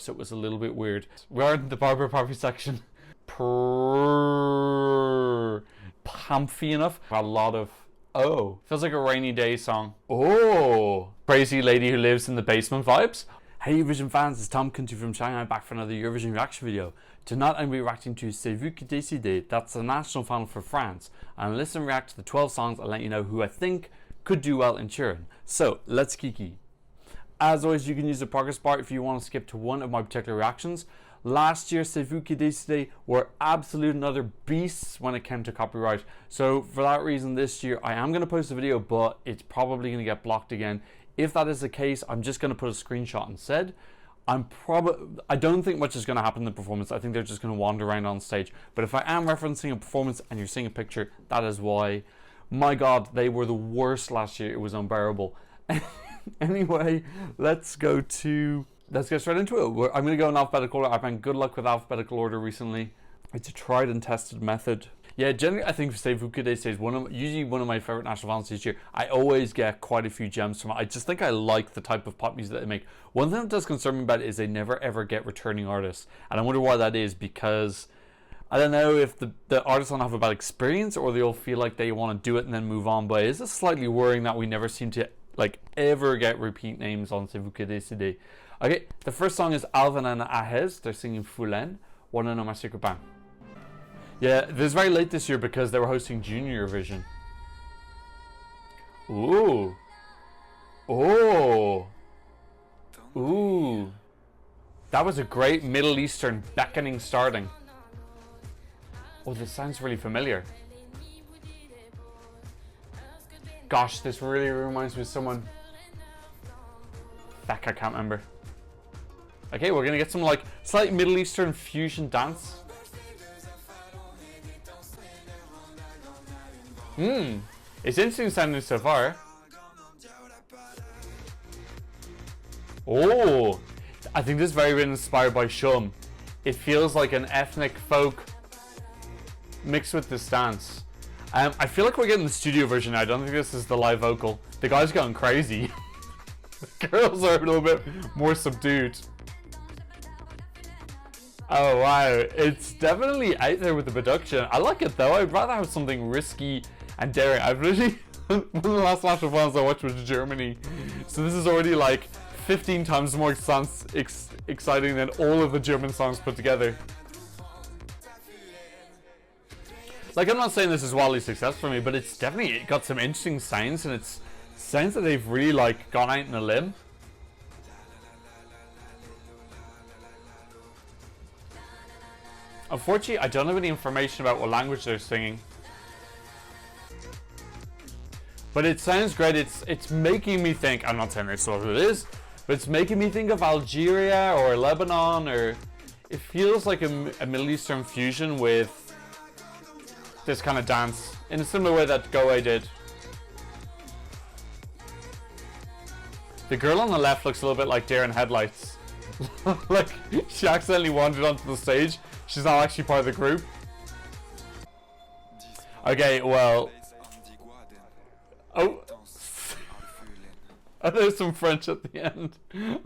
so it was a little bit weird. We're in the Barbara Poppy section. Pamphy enough. A lot of feels like a rainy day song. Crazy lady who lives in the basement vibes. Hey Eurovision fans, it's Tom Country from Chagne back for another Eurovision reaction video. Tonight I'm reacting to C'est Vous qui Décidez. That's the national final for France. And listen and react to the 12 songs and let you know who I think could do well in Turin. So let's kiki. As always, you can use the progress bar if you want to skip to one of my particular reactions. Last year, C'est Vous qui Décidez were absolute another beasts when it came to copyright. So for that reason, this year I am going to post a video, but it's probably going to get blocked again. If that is the case, I'm just going to put a screenshot instead. I don't think much is going to happen in the performance. I think they're just going to wander around on stage. But if I am referencing a performance and you're seeing a picture, that is why. My God, they were the worst last year. It was unbearable. Anyway, let's get straight into it. I'm going to go in alphabetical order. I've had good luck with alphabetical order recently. It's a tried and tested method. Yeah, generally I think C'est Vous qui Décidez is usually one of my favorite national finals this year. I always get quite a few gems from it. I just think I like the type of pop music that they make. One thing that does concern me about it is they never ever get returning artists. And I wonder why that is, because I don't know if the artists don't have a bad experience or they all feel like they want to do it and then move on. But it's just slightly worrying that we never seem to ever get repeat names on C'est Vous qui Décidez. Okay, the first song is Alvan and Ahez. They're singing Fulenn. Wanna know my secret bang? Yeah, this is very late this year because they were hosting Junior Eurovision. Ooh. That was a great Middle Eastern beckoning starting. Oh, this sounds really familiar. Gosh, this really reminds me of someone. Feck, I can't remember. Okay, we're gonna get some slight Middle Eastern fusion dance. It's interesting sounding so far. I think this is very inspired by Shum. It feels like an ethnic folk mixed with this dance. I feel like we're getting the studio version now. I don't think this is the live vocal. The guy's going crazy. The girls are a little bit more subdued. Oh wow, it's definitely out there with the production. I like it though. I'd rather have something risky and daring. I've literally one of the last national finals I watched was Germany, so this is already 15 times more exciting than all of the German songs put together. I'm not saying this is wildly successful for me, but it's definitely got some interesting sounds, and it's sounds that they've really gone out on a limb. Unfortunately, I don't have any information about what language they're singing. But it sounds great. It's making me think, I'm not saying that's what it is, but it's making me think of Algeria or Lebanon, or it feels like a Middle Eastern fusion with this kind of dance in a similar way that Goa did. The girl on the left looks a little bit like Deer in Headlights. She accidentally wandered onto the stage. She's not actually part of the group. Okay, well. Oh, there's some French at the end.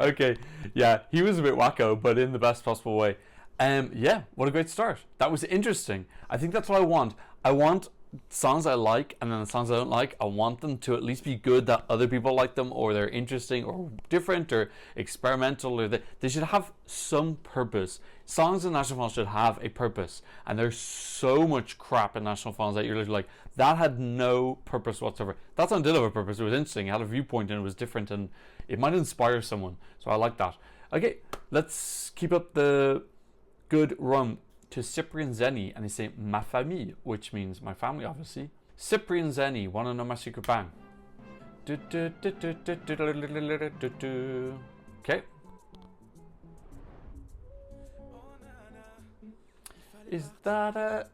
Okay, yeah, he was a bit wacko, but in the best possible way. Yeah, what a great start. That was interesting. I think that's what I want. I want songs I like, and then the songs I don't like, I want them to at least be good, that other people like them, or they're interesting or different or experimental, or they should have some purpose. Songs in national finals should have a purpose, and there's so much crap in national finals that you're literally that had no purpose whatsoever. That song did have a purpose. It was interesting, it had a viewpoint, and it was different, and it might inspire someone, so I like that. Okay, let's keep up the good run to Cyprien Zeni, and they say ma famille, which means my family, obviously. Cyprien Zeni, wanna know my secret bang? Okay. Is that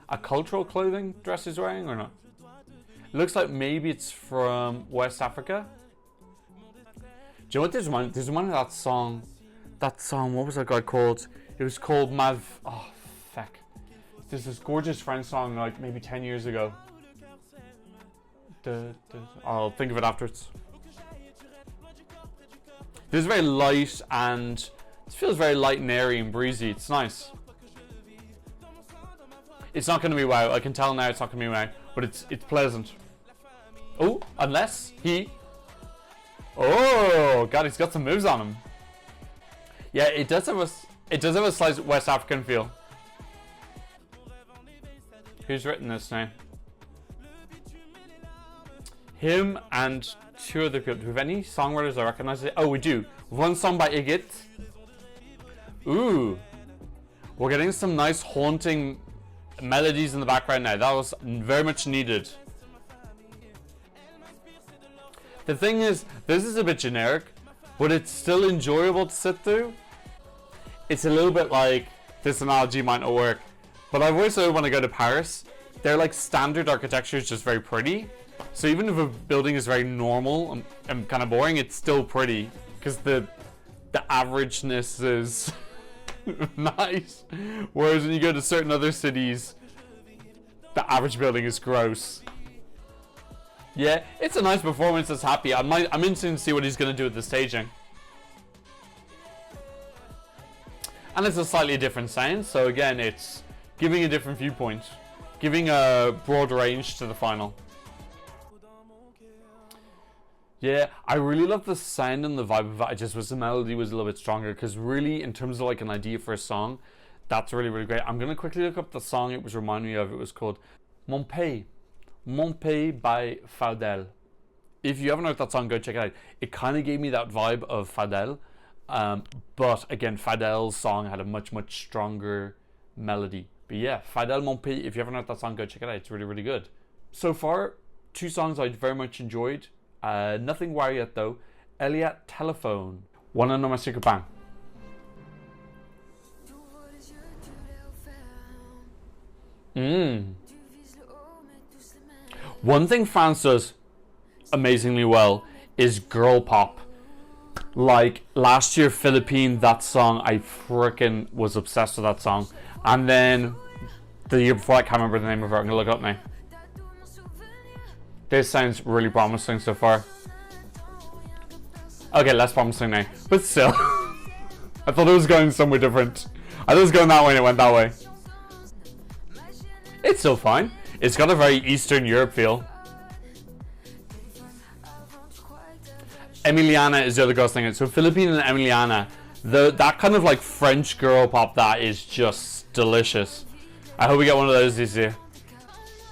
a cultural clothing dress he's wearing or not? It looks like maybe it's from West Africa. Do you know what this reminds? There's one of that song, what was that guy called? It was called oh, feck. There's this gorgeous French song maybe 10 years ago. I'll think of it afterwards. This is very light and it feels very light and airy and breezy. It's nice. It's not going to be wow. I can tell now it's not going to be wow, but it's pleasant. Oh, unless he... Oh, God, he's got some moves on him. Yeah, it does have a slight West African feel. Who's written this now? Him and two other people. Do we have any songwriters I recognize? Oh, we do. One song by Elliott. Ooh. We're getting some nice haunting melodies in the background now. That was very much needed. The thing is, this is a bit generic, but it's still enjoyable to sit through. It's a little bit like, this analogy might not work, but I've always said when I go to Paris, their like standard architecture is just very pretty. So even if a building is very normal and kind of boring, it's still pretty because the averageness is nice. Whereas when you go to certain other cities, the average building is gross. Yeah, it's a nice performance. It's happy. I'm interested to see what he's going to do with the staging. And it's a slightly different sound, so again, it's giving a different viewpoint, giving a broad range to the final. Yeah, I really love the sound and the vibe of it. I just wish the melody was a little bit stronger, because really, in terms of like an idea for a song, that's really, really great. I'm going to quickly look up the song it was reminding me of. It was called Mon Pays. Mon Pays by Faudel. If you haven't heard that song, go check it out. It kind of gave me that vibe of Faudel. But again, Fadel's song had a much, much stronger melody. But yeah, Faudel Mon Pays, if you haven't heard that song, go check it out. It's really, really good. So far, two songs I very much enjoyed. Nothing wild yet though. Elia, Téléphone. One on my secret bang. One thing France does amazingly well is girl pop. Like last year, Philippine, that song, I freaking was obsessed with that song. And then the year before, I can't remember the name of it. I'm gonna look it up now. This sounds really promising so far. Okay, less promising now, but still. I thought it was going somewhere different. I thought it was going that way and it went that way. It's still fine. It's got a very Eastern Europe feel. Emiliana is the other girl's thing. So Philippine and Emiliana, that kind of like French girl pop, that is just delicious. I hope we get one of those this year.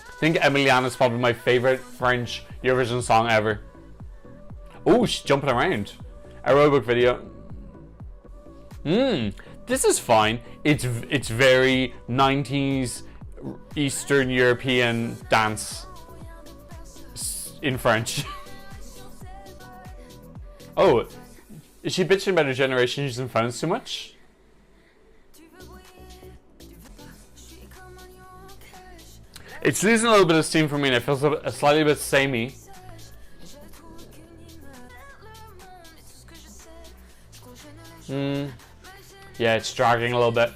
I think Emiliana is probably my favorite French Eurovision song ever. Oh, she's jumping around. Aerobic video. This is fine. It's very 90s Eastern European dance in French. Oh, is she bitching about her generation using phones too much? It's losing a little bit of steam for me and it feels a slightly bit samey. Yeah, it's dragging a little bit.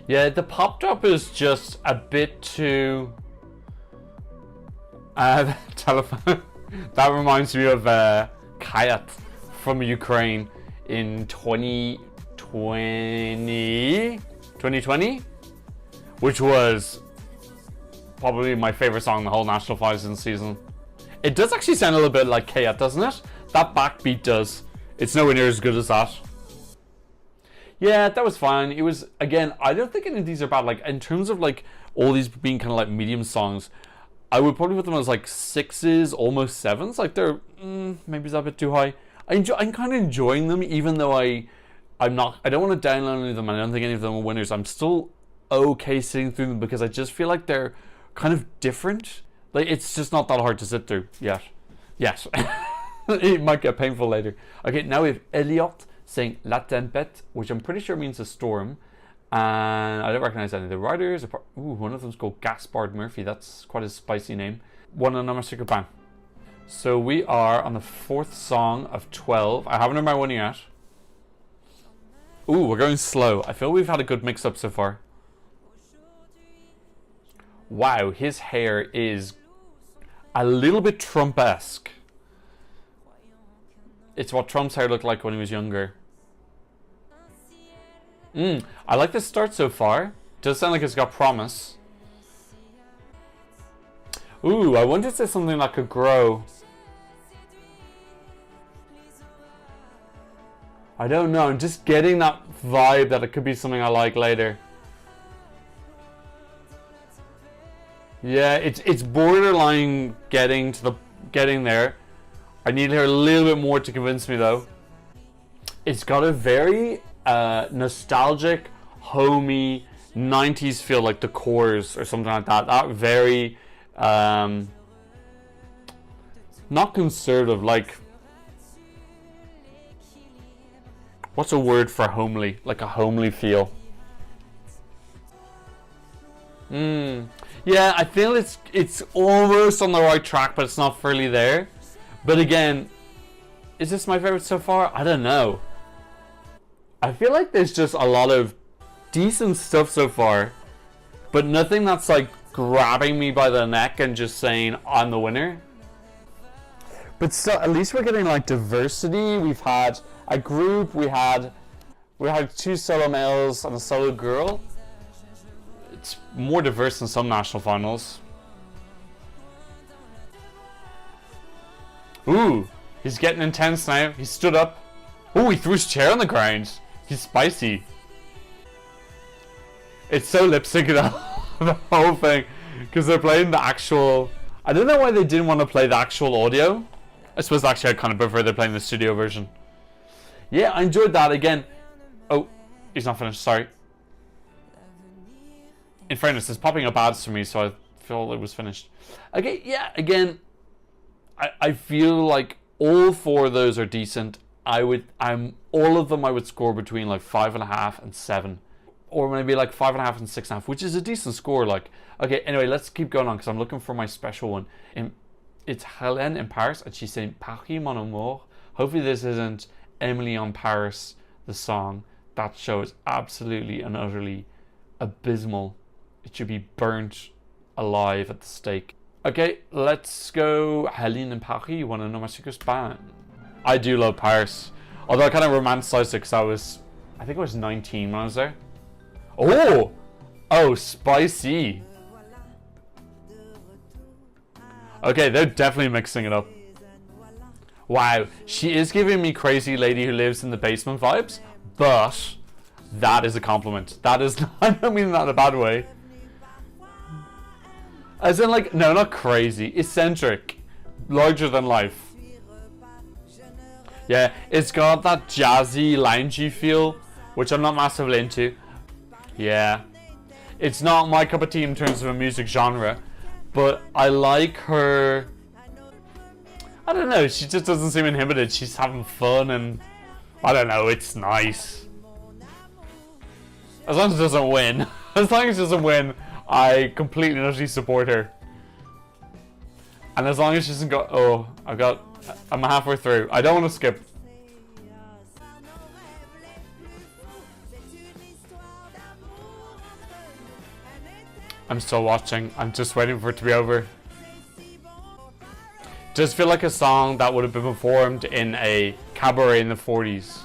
Yeah, the pop drop is just a bit too... Telephone. That reminds me of Kayat from Ukraine in 2020, which was probably my favorite song in the whole National Finals season. It does actually sound a little bit like Kayat, doesn't it? That backbeat does. It's nowhere near as good as that. Yeah, that was fine. It was, again, I don't think any of these are bad. Like, in terms of, like, all these being kind of, like, medium songs, I would probably put them as, like, 6s, almost 7s. Like, they're, maybe it's a bit too high. I'm kind of enjoying them, even though I don't want to download any of them. I don't think any of them are winners. I'm still okay sitting through them because I just feel like they're kind of different. Like, it's just not that hard to sit through yet. Yes. It might get painful later. Okay, now we have Elliott saying La Tempête, which I'm pretty sure means a storm. And I don't recognize any of the writers. Ooh, one of them's called Gaspard Murphy. That's quite a spicy name. One on number secret bang. So we are on the 4th song of 12. I haven't heard my one yet. Ooh, we're going slow. I feel we've had a good mix up so far. Wow, his hair is a little bit Trump-esque. It's what Trump's hair looked like when he was younger. I like the start so far. Does sound like it's got promise. Ooh, I wonder if there's something that could grow. I don't know. I'm just getting that vibe that it could be something I like later. Yeah, it's borderline getting there. I need her a little bit more to convince me though. It's got a very nostalgic, homey 90s feel, like the chorus or something like that. That very not conservative, like, what's a word for homely? Like a homely feel. Yeah, I feel it's almost on the right track, but it's not fully there. But again, is this my favorite so far? I don't know. I feel like there's just a lot of decent stuff so far, but nothing that's like grabbing me by the neck and just saying I'm the winner. But so at least we're getting like diversity. We've had a group, we had 2 solo males and a solo girl. It's more diverse than some national finals. Ooh, he's getting intense now. He stood up. Ooh, he threw his chair on the ground. He's spicy. It's so lip synced the whole thing, because they're playing the actual. I don't know why they didn't want to play the actual audio. I suppose actually I kind of prefer they're playing the studio version. Yeah, I enjoyed that again. Oh, he's not finished. Sorry. In fairness, it's popping up ads for me, so I feel it was finished. Okay, yeah, again, I feel like all 4 of those are decent. All of them I would score between like 5.5 and 7, or maybe like 5.5 and 6.5, which is a decent score. Like, okay, anyway, let's keep going on because I'm looking for my special one. It's Hélène in Paris, and she's saying Paris mon amour. Hopefully this isn't Emily on Paris, the song. That show is absolutely and utterly abysmal. It should be burnt alive at the stake. Okay, let's go. Hélène in Paris, you want to know my secret band? I do love Paris. Although I kind of romanticized it because I think I was 19 when I was there. Oh, spicy. Okay, they're definitely mixing it up. Wow, she is giving me crazy lady who lives in the basement vibes, but that is a compliment. That is, I don't mean that in a bad way. As in, like, no, not crazy, eccentric, larger than life. Yeah, it's got that jazzy, loungy feel, which I'm not massively into. Yeah, it's not my cup of tea in terms of a music genre, but I like her. I don't know, she just doesn't seem inhibited. She's having fun, and I don't know, it's nice. As long as it doesn't win. As long as it doesn't win, I completely and utterly support her. And as long as she doesn't go, I'm halfway through. I don't want to skip. I'm still watching. I'm just waiting for it to be over. Does feel like a song that would have been performed in a cabaret in the 40s.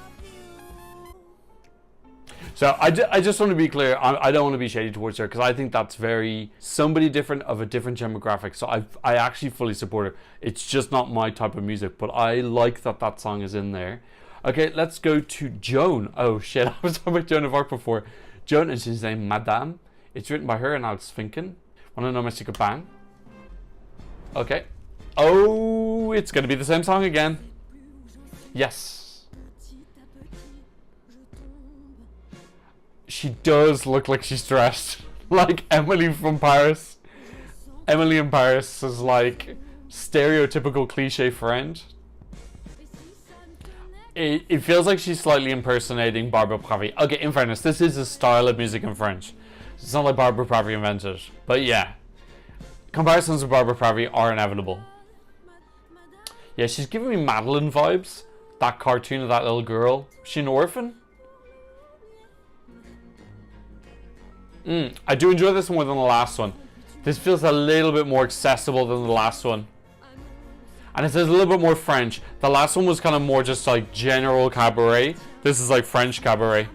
So I just want to be clear. I don't want to be shady towards her because I think that's very somebody different of a different demographic. So I actually fully support her. It's just not my type of music, but I like that song is in there. Okay, let's go to Joan. Oh shit, I was talking about Joan of Arc before. Joan, and she's named Madame. It's written by her and Alex Finken. Wanna know my secret bang? Okay. Oh, it's gonna be the same song again. Yes. She does look like she's dressed like Emily from Paris. Emily in Paris is like stereotypical cliche friend. It feels like she's slightly impersonating Barbara Pravi. Okay, in fairness, this is a style of music in French. It's not like Barbara Pravi invented it. But yeah, comparisons with Barbara Pravi are inevitable. Yeah, she's giving me Madeline vibes. That cartoon of that little girl. Is she an orphan? I do enjoy this more than the last one. This feels a little bit more accessible than the last one. And it says a little bit more French. The last one was kind of more just like general cabaret. This is like French cabaret.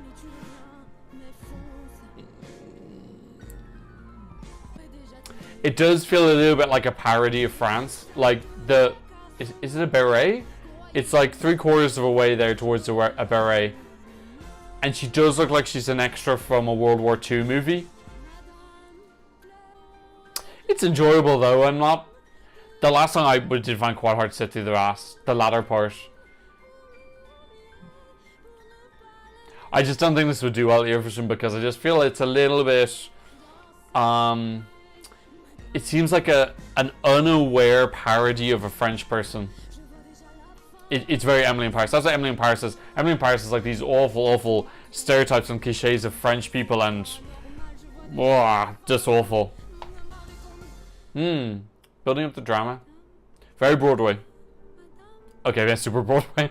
It does feel a little bit like a parody of France. Like the... Is it a beret? It's like 3/4 of a way there towards a beret. And she does look like she's an extra from a World War II movie. It's enjoyable though. I'm not... The last song I did find quite hard to sit through the latter part. I just don't think this would do well at Eurovision because I just feel it's a little bit... It seems like an unaware parody of a French person. It's very Emily in Paris. That's what Emily in Paris is. Emily in Paris is like these awful stereotypes and cliches of French people and... just awful. Building up the drama. Very Broadway. Okay, that's super Broadway.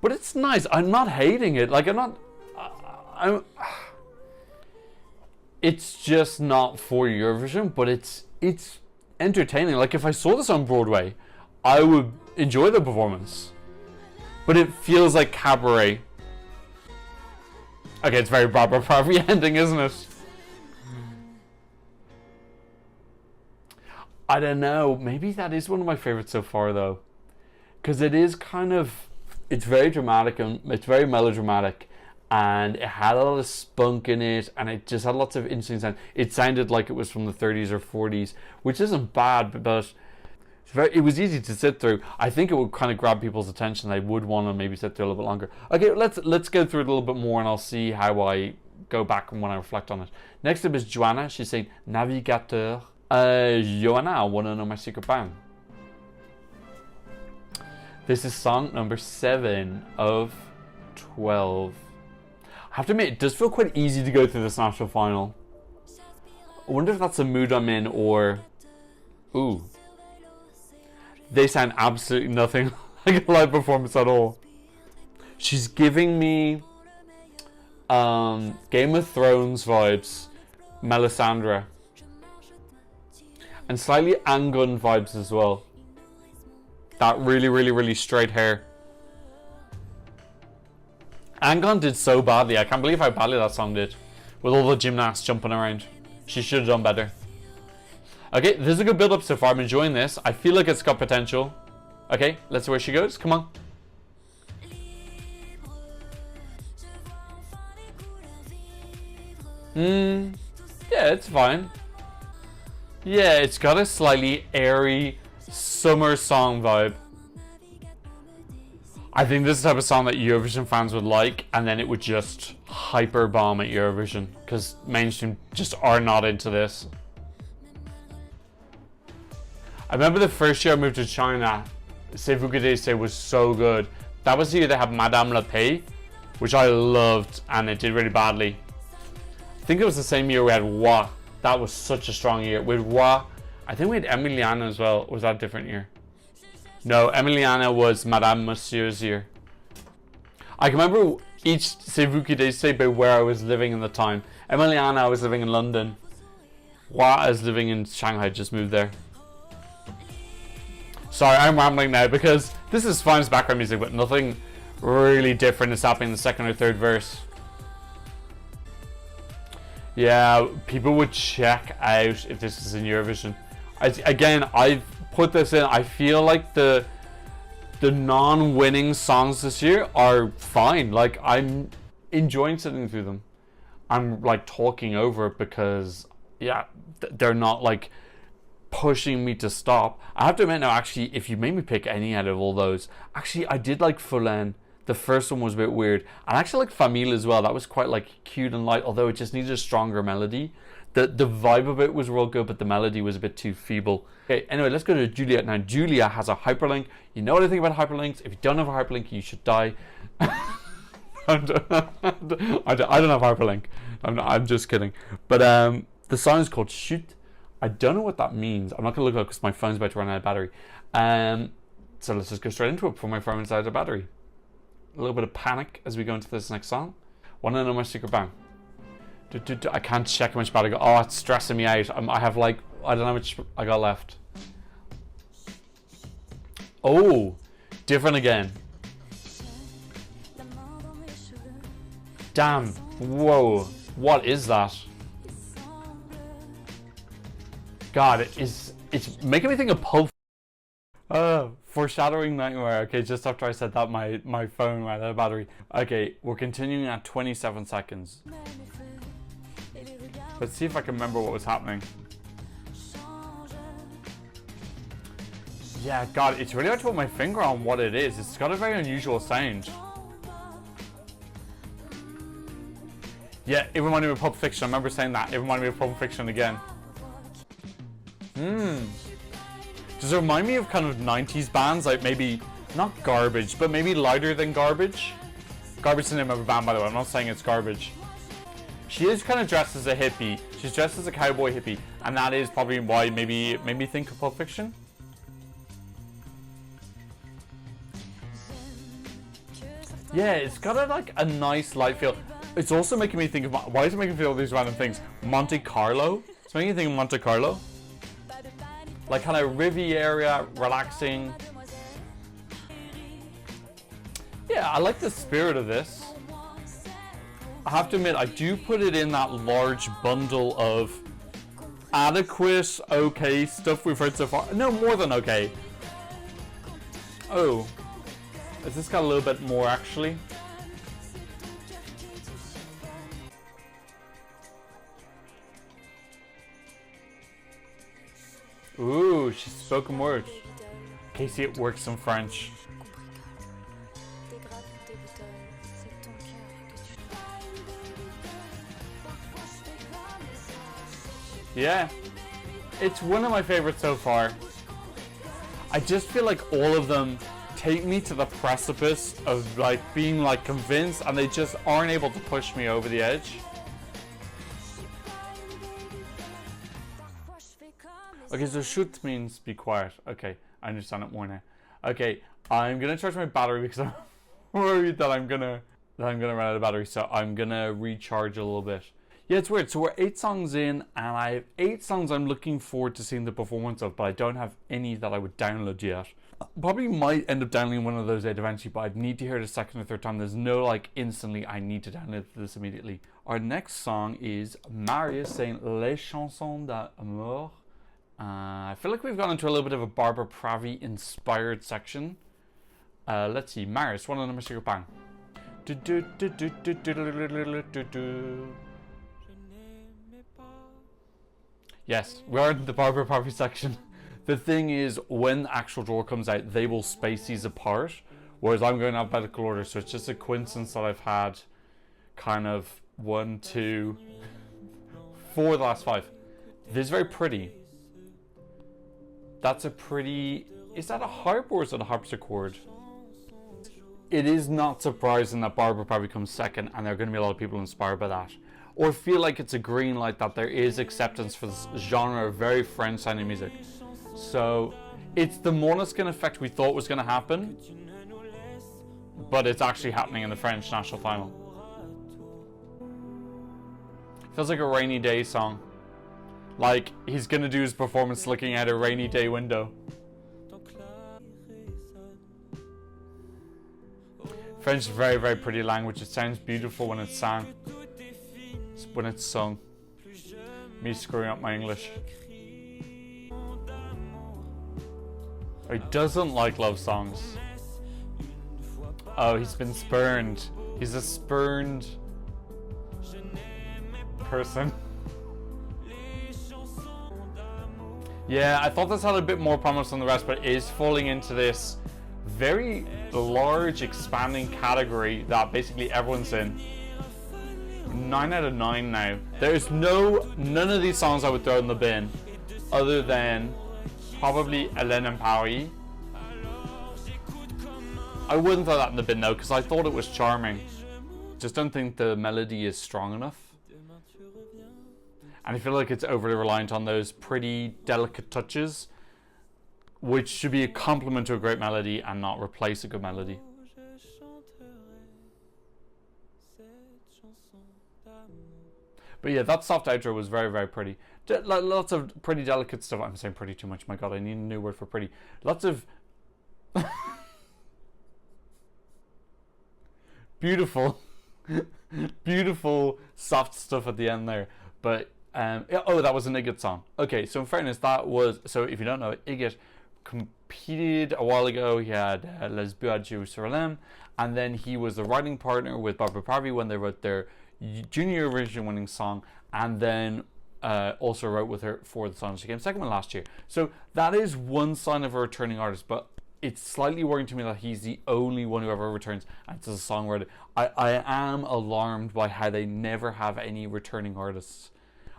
But it's nice. I'm not hating it. Like, I'm not... It's just not for Eurovision, but it's entertaining. Like, if I saw this on Broadway, I would enjoy the performance. But it feels like cabaret. Okay, it's very Barbara Pravi ending, isn't it? I don't know. Maybe that is one of my favorites so far, though. Because it is kind of... It's very dramatic and it's very melodramatic. And it had a lot of spunk in it, and it just had lots of interesting sound. It sounded like it was from the 30s or 40s, which isn't bad, but it was easy to sit through. I think it would kind of grab people's attention. They would want to maybe sit through a little bit longer. Okay, let's go through it a little bit more, and I'll see how I go back and when I reflect on it. Next up is Joanna. She's saying Navigateure. Joanna, I want to know my secret bang. This is song number 7 of 12. I have to admit, it does feel quite easy to go through this national final. I wonder if that's the mood I'm in or... Ooh. They sound absolutely nothing like a live performance at all. She's giving me Game of Thrones vibes. Melisandre. And slightly Angun vibes as well. That really straight hair. Angun did so badly. I can't believe how badly that song did. With all the gymnasts jumping around. She should have done better. Okay, this is a good build up so far. I'm enjoying this. I feel like it's got potential. Okay, let's see where she goes. Come on. Yeah, it's fine. Yeah, it's got a slightly airy summer song vibe. I think this is the type of song that Eurovision fans would like, and then it would just hyper bomb at Eurovision because mainstream just are not into this. I remember the first year I moved to China, Vous, Décidez was so good. That was the year they had Madame Le Pay, which I loved, and it did really badly. I think it was the same year we had Wa. That was such a strong year. With Wa, I think we had Emiliana as well. Or was that a different year? No, Emiliana was Madame Monsieur's year. I can remember each Vous, Décidez by where I was living in the time. Emiliana, I was living in London. Wa, I was living in Shanghai, just moved there. Sorry, I'm rambling now because this is fine as background music, but nothing really different is happening in the second or third verse. Yeah, people would check out if this is in Eurovision. Again, I've put this in. I feel like the non-winning songs this year are fine. Like, I'm enjoying sitting through them. I'm like talking over it because, yeah, they're not like pushing me to stop. I have to admit now, actually, if you made me pick any out of all those, actually, I did like Fulenn. The first one was a bit weird. And I actually liked Famille as well. That was quite like cute and light, although it just needed a stronger melody. The vibe of it was real good, but the melody was a bit too feeble. Okay, anyway, let's go to Julia. Now, Julia has a hyperlink. You know what I think about hyperlinks. If you don't have a hyperlink, you should die. I don't have hyperlink. I'm just kidding. But the song is called Chut. I don't know what that means. I'm not going to look it up because my phone's about to run out of battery. So let's just go straight into it before my phone runs out of battery. A little bit of panic as we go into this next song. Want to know my secret bang? I can't check how much battery I got. Oh, it's stressing me out. I have like I don't know how much I got left. Oh, different again. Damn. Whoa. What is that? God, it's making me think of Pulp. Foreshadowing nightmare. Okay, just after I said that, my phone ran out of battery. Okay, we're continuing at 27 seconds. Let's see if I can remember what was happening. Yeah, God, it's really hard to put my finger on what it is. It's got a very unusual sound. Yeah, it reminded me of Pulp Fiction. I remember saying that. It reminded me of Pulp Fiction again. Does it remind me of kind of 90s bands? Like maybe, not Garbage, but maybe Lighter Than Garbage? Garbage is the name of a band, by the way. I'm not saying it's Garbage. She is kind of dressed as a hippie. She's dressed as a cowboy hippie. And that is probably why maybe it made me think of Pulp Fiction. Yeah, it's got a nice light feel. It's also making me think of, why is it making me feel these random things? Monte Carlo? It's making me think of Monte Carlo. Like kind of Riviera, relaxing. Yeah, I like the spirit of this. I have to admit, I do put it in that large bundle of adequate, okay stuff we've heard so far. No, more than okay. Oh. Has this got a little bit more actually? Ooh, she's spoken word. Casey, it works in French. Yeah, it's one of my favorites so far. I just feel like all of them take me to the precipice of like being like convinced, and they just aren't able to push me over the edge. Okay, so Chut means be quiet. Okay, I understand it more now. Okay, I'm gonna charge my battery because I'm worried that I'm gonna run out of battery. So I'm gonna recharge a little bit. Yeah, it's weird. So we're 8 songs in, and I have 8 songs I'm looking forward to seeing the performance of, but I don't have any that I would download yet. Probably might end up downloading one of those 8 eventually, but I'd need to hear it a second or third time. There's no like instantly I need to download this immediately. Our next song is Marius saying Les chansons d'amour. I feel like we've gone into a little bit of a Barbara Pravi inspired section. Let's see, Marius, one of them is your bang. Yes, we're in the Barbara Pravi section. The thing is, when the actual drawer comes out, they will space these apart, whereas I'm going alphabetical order, so it's just a coincidence that I've had kind of 1, 2, 4 the last 5. This is very pretty. That's a pretty... Is that a harp or is it a harpsichord? It is not surprising that Barbara Pravi comes second, and there are going to be a lot of people inspired by that. Or feel like it's a green light that there is acceptance for this genre of very French sounding music. So it's the Måneskin effect we thought was going to happen, but it's actually happening in the French national final. Feels like a rainy day song. Like he's going to do his performance looking at a rainy day window. French is a very, very pretty language. It sounds beautiful when it's sang. When it's sung. Me screwing up my English. Oh, he doesn't like love songs. Oh, he's been spurned. He's a spurned person. Yeah, I thought this had a bit more promise than the rest, but it is falling into this very large expanding category that basically everyone's in. 9 out of 9 now. There's none of these songs I would throw in the bin other than probably Hélène and Paris. I wouldn't throw that in the bin though because I thought it was charming. Just don't think the melody is strong enough. And I feel like it's overly reliant on those pretty delicate touches, which should be a complement to a great melody and not replace a good melody. But yeah, that soft outro was very, very pretty. Lots of pretty delicate stuff. I'm saying pretty too much. My God, I need a new word for pretty. Lots of beautiful, beautiful, soft stuff at the end there. But oh, that was an Elliott song. Okay, so in fairness, that was, so if you don't know, Elliott competed a while ago. He had Les Buages sur Lem, and then he was the writing partner with Barbara Pravi when they wrote their Junior Eurovision winning song, and then also wrote with her for the song she came second one last year. So that is one sign of a returning artist, but it's slightly worrying to me that he's the only one who ever returns and it's a songwriter. I am alarmed by how they never have any returning artists.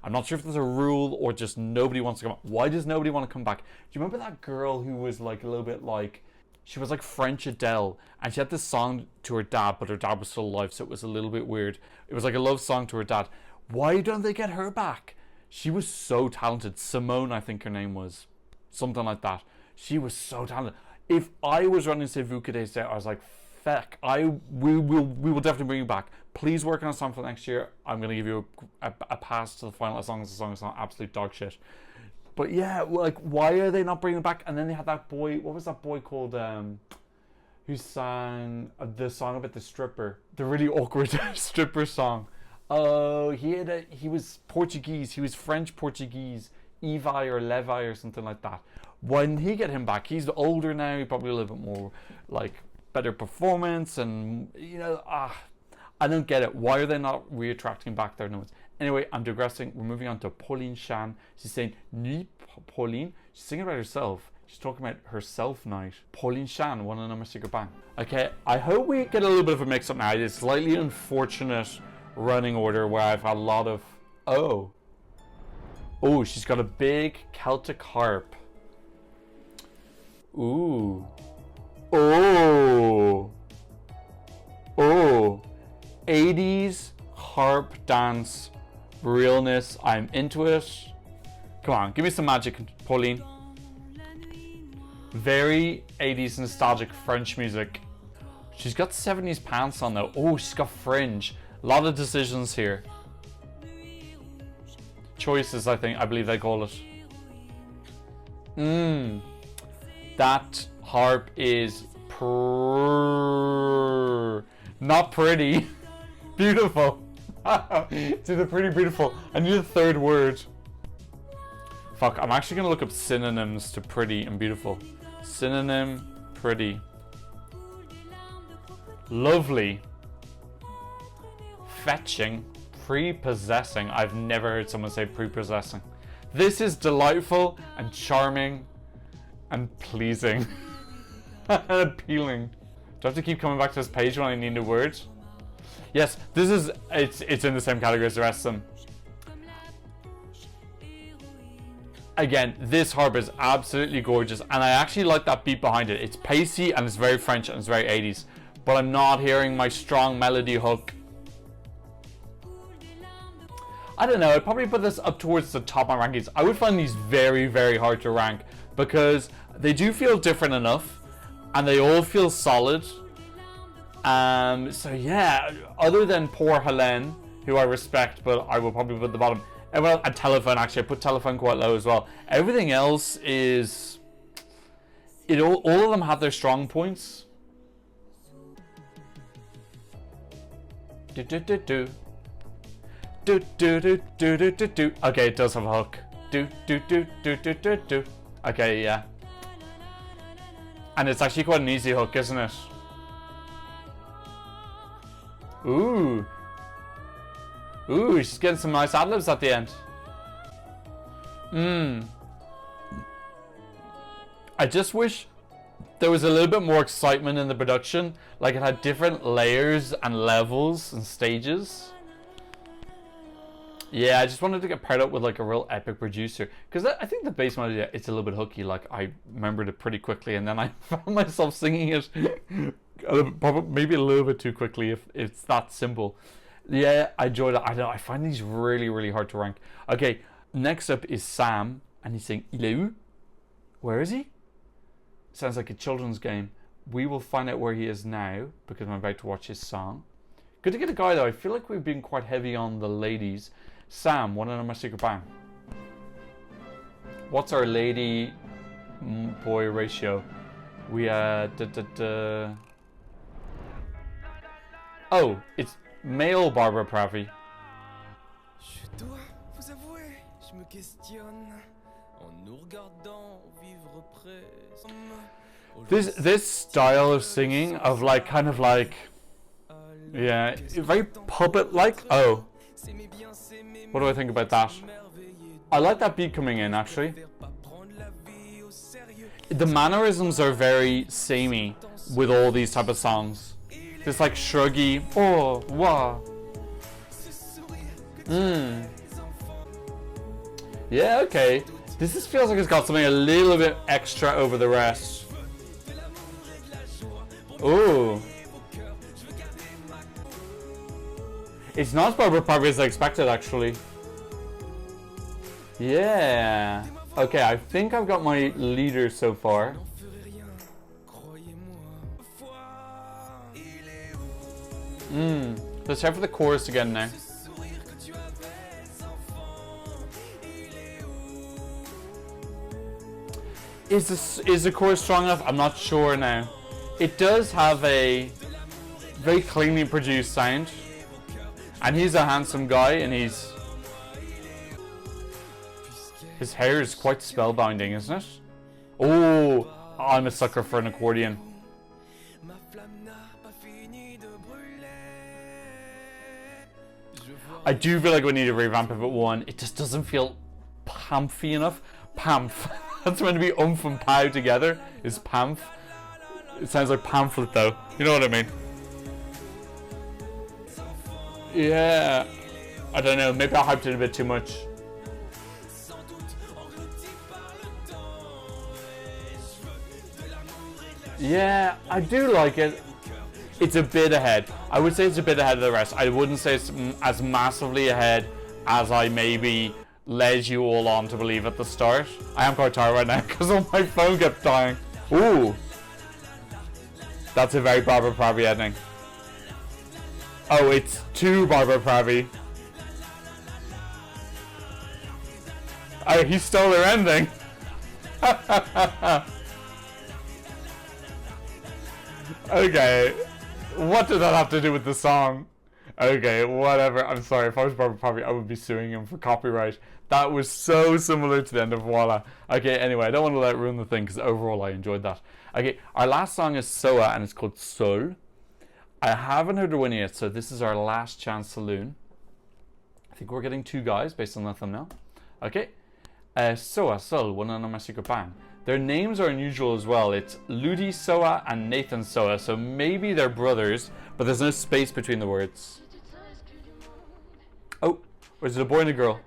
I'm not sure if there's a rule or just nobody wants to come back. Why does nobody want to come back? Do you remember that girl who was like a little bit like, she was like French Adele, and she had this song to her dad, but her dad was still alive, so it was a little bit weird. It was like a love song to her dad. Why don't they get her back? She was so talented. Simone, I think her name was. Something like that. She was so talented. If I was running say Vous, Décidez, I was like, feck, we will definitely bring you back. Please work on a song for next year. I'm going to give you a pass to the final, as long as the song is not absolute dog shit. But yeah, like, why are they not bringing it back? And then they had that boy, what was that boy called, who sang the song about the stripper, the really awkward stripper song. Oh, he was Portuguese, he was French Portuguese, Evi or Levi or something like that. Why didn't he get him back? He's older now, he probably a little bit more, like, better performance, and, you know, I don't get it. Why are they not re-attracting back their notes? Anyway, I'm digressing. We're moving on to Pauline Chan. She's saying Nuit, Pauline. She's singing about herself. She's talking about her self-night. Pauline Chan, one of number secret bang. Okay, I hope we get a little bit of a mix-up now. It's slightly unfortunate running order where I've had a lot of... Oh, she's got a big Celtic harp. Ooh. Oh. 80s harp dance realness. I'm into it. Come on, give me some magic, Pauline. Very 80s nostalgic French music. She's got 70s pants on though. Oh, she's got fringe. A lot of decisions here. Choices, I believe they call it. That harp is not pretty. Beautiful. It's either pretty beautiful. I need a third word. Fuck, I'm actually gonna look up synonyms to pretty and beautiful. Synonym, pretty. Lovely. Fetching. Prepossessing. I've never heard someone say prepossessing. This is delightful and charming and pleasing. And appealing. Do I have to keep coming back to this page when I need a word? Yes, this is, it's in the same category as the rest of them. Again, this harp is absolutely gorgeous, and I actually like that beat behind it. It's pacey and it's very French and it's very 80s, but I'm not hearing my strong melody hook. I don't know, I'd probably put this up towards the top of my rankings. I would find these very, very hard to rank because they do feel different enough and they all feel solid. So yeah, other than poor Hélène, who I respect, but I will probably put at the bottom. Well, and Téléphone, actually, I put Téléphone quite low as well. Everything else is... all of them have their strong points. Okay, it does have a hook. Okay, yeah. And it's actually quite an easy hook, isn't it? Ooh, she's getting some nice ad-libs at the end. I just wish there was a little bit more excitement in the production. Like it had different layers and levels and stages. Yeah, I just wanted to get paired up with like a real epic producer. Because I think the bass melody, it's a little bit hooky. Like I remembered it pretty quickly and then I found myself singing it maybe a little bit too quickly if it's that simple. Yeah, I enjoyed it. I don't know, I find these really, really hard to rank. Okay, next up is Saam, and he's saying, Il est où? Where is he? Sounds like a children's game. We will find out where he is now, because I'm about to watch his song. Good to get a guy though. I feel like we've been quite heavy on the ladies. Saam, one of my secret bang. What's our lady boy ratio? We oh, it's male Barbara Pravi. Je dois vous avouer, je me questionne en nous regardant vivre près. This style of singing, of like kind of like, yeah, very puppet like. Oh, what do I think about that? I like that beat coming in actually. The mannerisms are very samey with all these type of songs. This like shruggy, oh, wow. Yeah, okay. This just feels like it's got something a little bit extra over the rest. Ooh. It's not as Barbara Pravi as I expected, actually. Yeah. Okay, I think I've got my leader so far. Let's try for the chorus again now. Is the chorus strong enough? I'm not sure now. It does have a very cleanly produced sound. And he's a handsome guy, and his hair is quite spellbinding, isn't it? Oh, I'm a sucker for an accordion. I do feel like we need to revamp it, but one, it just doesn't feel pamphy enough. Pamph. That's meant to be umph and pow together. Is pamph. It sounds like pamphlet though. You know what I mean? Yeah. I don't know. Maybe I hyped it a bit too much. Yeah, I do like it. It's a bit ahead. I would say it's a bit ahead of the rest. I wouldn't say it's as massively ahead as I maybe led you all on to believe at the start. I am quite tired right now because my phone kept dying. Ooh. That's a very Barbara Pravi ending. Oh, it's too Barbara Pravi. Oh, he stole her ending. Okay. What did that have to do with the song? Okay, whatever. I'm sorry. If I was Barbara Pravi, I would be suing him for copyright. That was so similar to the end of Voila. Okay, anyway, I don't want to let it ruin the thing because overall I enjoyed that. Okay, our last song is Soa and it's called Seule. I haven't heard the winner yet, so this is our last chance saloon. I think we're getting two guys based on the thumbnail. Okay. Soa, Seule, one on my secret band. Their names are unusual as well. It's Ludi Soa and Nathan Soa, so maybe they're brothers, but there's no space between the words. Oh, or is it a boy and a girl?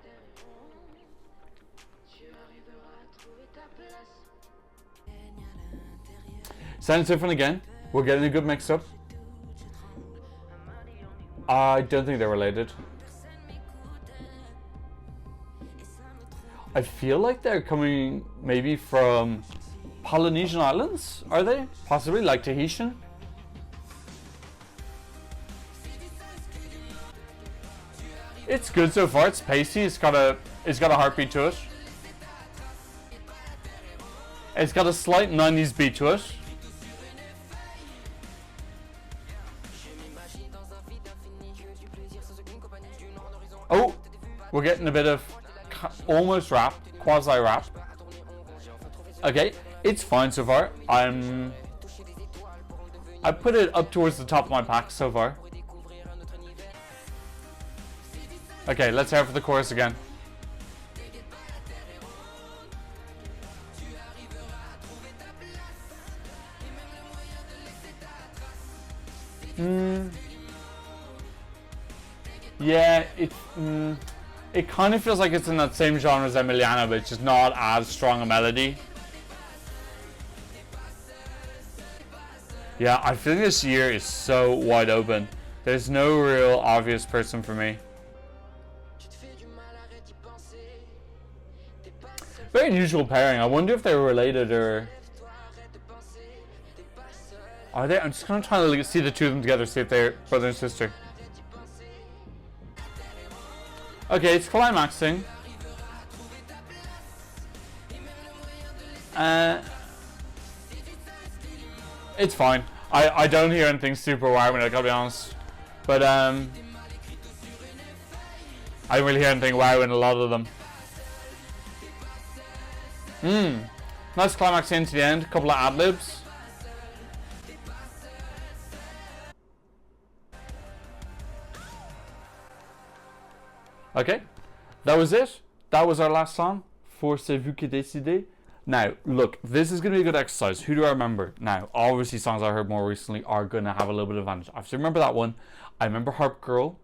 Sounds different again. We're getting a good mix-up. I don't think they're related. I feel like they're coming maybe from Polynesian islands, are they? Possibly, like Tahitian? It's good so far, it's pacey, it's got a heartbeat to it. It's got a slight 90s beat to it. Oh, we're getting a bit of almost rap, quasi rap. Okay, it's fine so far. I put it up towards the top of my pack so far. Okay, let's hear for the chorus again. Yeah, it kind of feels like it's in that same genre as Emiliana, but it's just not as strong a melody. Yeah, I feel this year is so wide open. There's no real obvious person for me. Very unusual pairing. I wonder if they're related or... Are they? I'm just kind of trying to see the two of them together, see if they're brother and sister. Okay, it's climaxing. It's fine. I don't hear anything super wowing, I gotta be honest. But I don't really hear anything wowing a lot of them. Nice climax into the end, a couple of ad-libs. Okay, that was it. That was our last song for C'est Vous qui Décidez. Now, look, this is going to be a good exercise. Who do I remember? Now, obviously songs I heard more recently are going to have a little bit of advantage. I have to remember that one. I remember Harp Girl.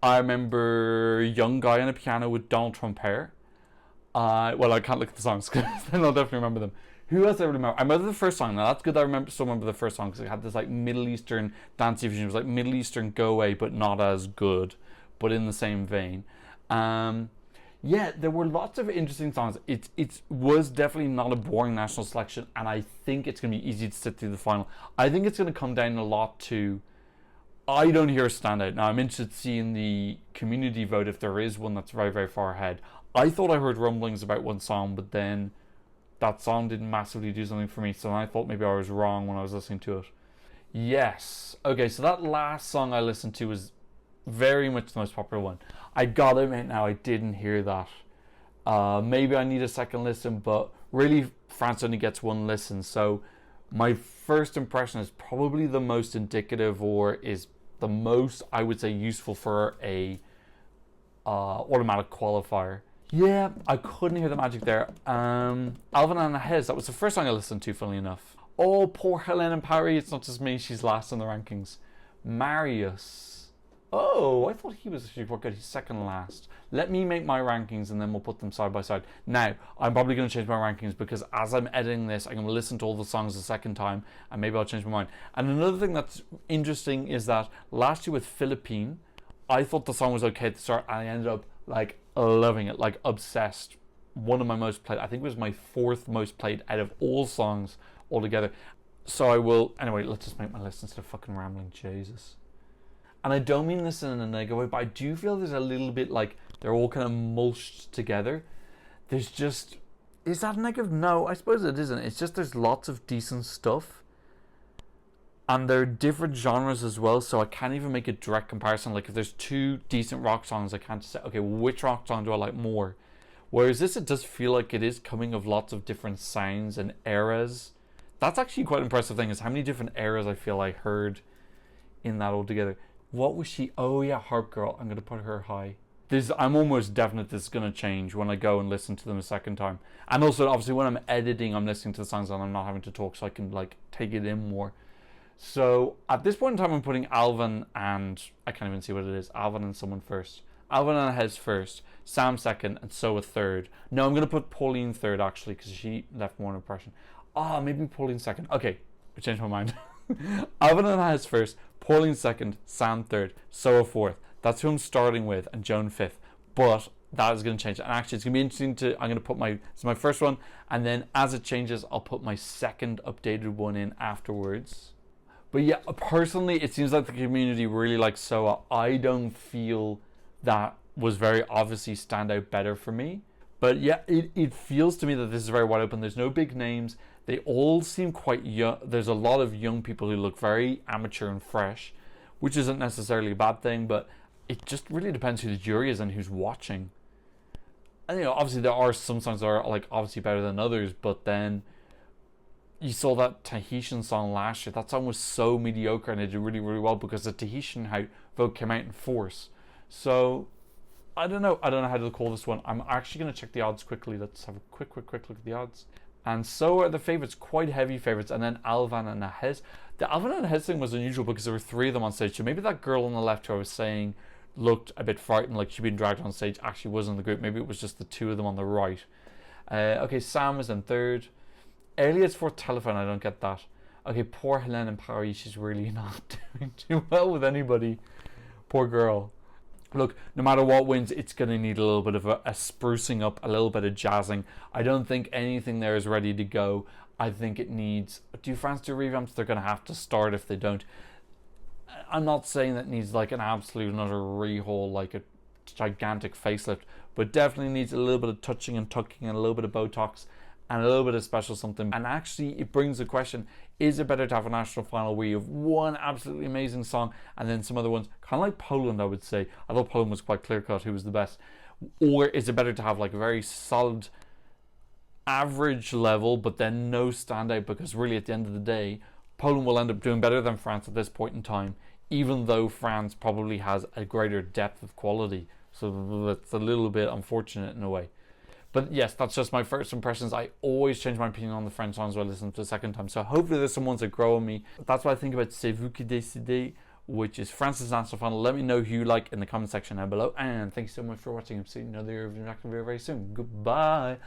I remember Young Guy on a Piano with Donald Trump hair. Well, I can't look at the songs because then I'll definitely remember them. Who else I remember? I remember the first song. Now, that's good that I still remember the first song because it had this like Middle Eastern dancey fusion. It was like Middle Eastern go away, but not as good, but in the same vein. Yeah, there were lots of interesting songs. It was definitely not a boring national selection, and I think it's going to be easy to sit through the final. I think it's going to come down a lot to... I don't hear a standout. Now, I'm interested to see in the community vote if there is one that's very, very far ahead. I thought I heard rumblings about one song, but then that song didn't massively do something for me, so I thought maybe I was wrong when I was listening to it. Yes. Okay, so that last song I listened to was very much the most popular one. I gotta admit now, I didn't hear that. Maybe I need a second listen, but really France only gets one listen, so my first impression is probably the most indicative, or is the most, I would say, useful for a automatic qualifier. Yeah, I couldn't hear the magic there. Alvan and Ahez, that was the first song I listened to, funnily enough. Oh, poor Hélène and Paris, it's not just me, she's last in the rankings. Marius. Oh, I thought he was actually quite good. He's second last. Let me make my rankings and then we'll put them side by side. Now, I'm probably going to change my rankings because as I'm editing this, I'm going to listen to all the songs a second time and maybe I'll change my mind. And another thing that's interesting is that last year with Philippine, I thought the song was okay at the start and I ended up like loving it, like obsessed. One of my most played, I think it was my fourth most played out of all songs altogether. So I will, anyway, let's just make my list instead of fucking rambling, Jesus. And I don't mean this in a negative way, but I do feel there's a little bit like they're all kind of mulched together. There's just... Is that negative? No, I suppose it isn't. It's just there's lots of decent stuff. And they're different genres as well, so I can't even make a direct comparison. Like if there's two decent rock songs, I can't say, okay, which rock song do I like more? Whereas this, it does feel like it is coming of lots of different sounds and eras. That's actually quite an impressive thing, is how many different eras I feel I heard in that altogether. What was she? Oh yeah, Harp Girl. I'm going to put her high. I'm almost definite this is going to change when I go and listen to them a second time. And also, obviously, when I'm editing, I'm listening to the songs and I'm not having to talk, so I can like take it in more. So at this point in time, I'm putting Alvan and... I can't even see what it is. Alvan and someone first. Alvan and Ahez first. Saam second, and So a third. No, I'm going to put Pauline third, actually, because she left more impression. Maybe Pauline second. Okay, I changed my mind. Alvan and Ahez first, Pauline second, Saam third, So a fourth. That's who I'm starting with, and Joan fifth. But that is going to change. And actually, it's going to be interesting to... I'm going to put my first one, and then as it changes, I'll put my second updated one in afterwards. But yeah, personally, it seems like the community really likes Soa. I don't feel that was very obviously stand out better for me. But yeah, it feels to me that this is very wide open. There's no big names. They all seem quite young. There's a lot of young people who look very amateur and fresh, which isn't necessarily a bad thing, but it just really depends who the jury is and who's watching. And obviously there are some songs that are like obviously better than others, but then you saw that Tahitian song last year. That song was so mediocre and it did really, really well because the Tahitian vote came out in force. So I don't know how to call this one. I'm actually going to check the odds quickly. Let's have a quick look at the odds. And so are the favourites, quite heavy favourites. And then Alvan and Ahez. The Alvan and Ahez thing was unusual because there were three of them on stage. So maybe that girl on the left who I was saying looked a bit frightened, like she'd been dragged on stage, actually wasn't in the group. Maybe it was just the two of them on the right. Okay, Saam is in third. Elliott's for Téléphone, I don't get that. Okay, poor Hélène in Paris, she's really not doing too well with anybody. Poor girl. Look, no matter what wins, it's going to need a little bit of a sprucing up, a little bit of jazzing. I don't think anything there is ready to go. I think it needs... Do France do revamps? They're going to have to start if they don't. I'm not saying that needs like an absolute and utter rehaul, like a gigantic facelift, but definitely needs a little bit of touching and tucking and a little bit of Botox. and a little bit of special something. And actually, it brings the question, is it better to have a national final where you have one absolutely amazing song and then some other ones, kind of like Poland, I would say. I thought Poland was quite clear-cut who was the best. Or is it better to have like a very solid average level, but then no standout? Because really, at the end of the day, Poland will end up doing better than France at this point in time, even though France probably has a greater depth of quality. So that's a little bit unfortunate in a way. But yes, that's just my first impressions. I always change my opinion on the French songs when I listen to the second time. So hopefully there's some ones that grow on me. That's what I think about C'est Vous qui décidez, which is France's national final. Let me know who you like in the comment section down below. And thank you so much for watching. I'm seeing another Eurovision reaction very, very soon. Goodbye.